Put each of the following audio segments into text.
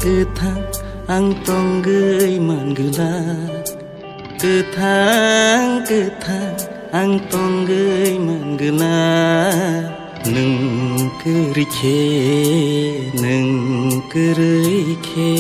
गोथां आं तंगै मानगोला गोथां गोथां आं तंगै मानगोला नों गोरैखे नों गोरैखे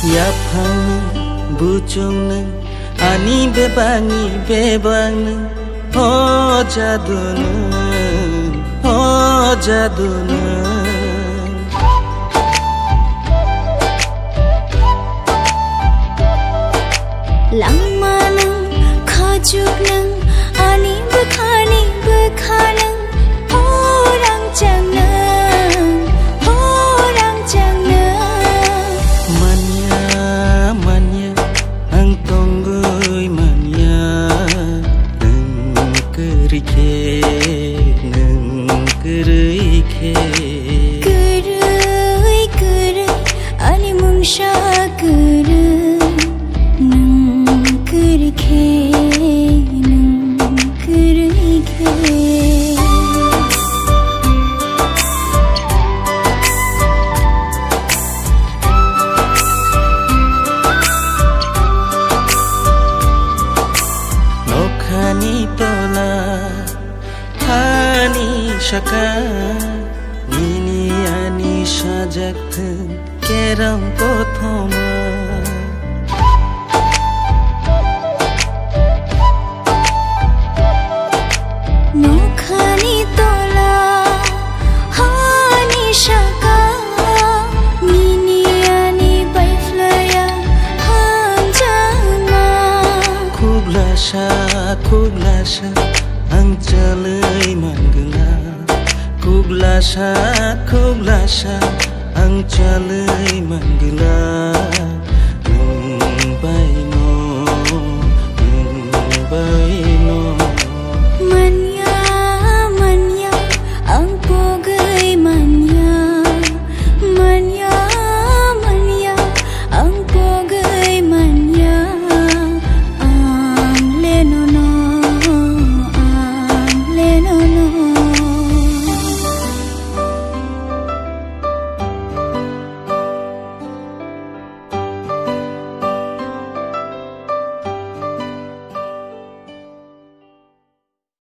Yapang bucung neng ani bebangi bebang neng oh jadu neng oh jadu neng lama neng khajuk neng ani bekha neng orang jang neng orang jang neng Gerai gerai ani mungsha gerai nang gerike nang gerike nokhani tola hani shaka nini ani sajakten keram prothoma nokhani tola hani shaka nini ani baiflaya hanjama khuglasha ang jalai mangala khuglasha ang jalai mangala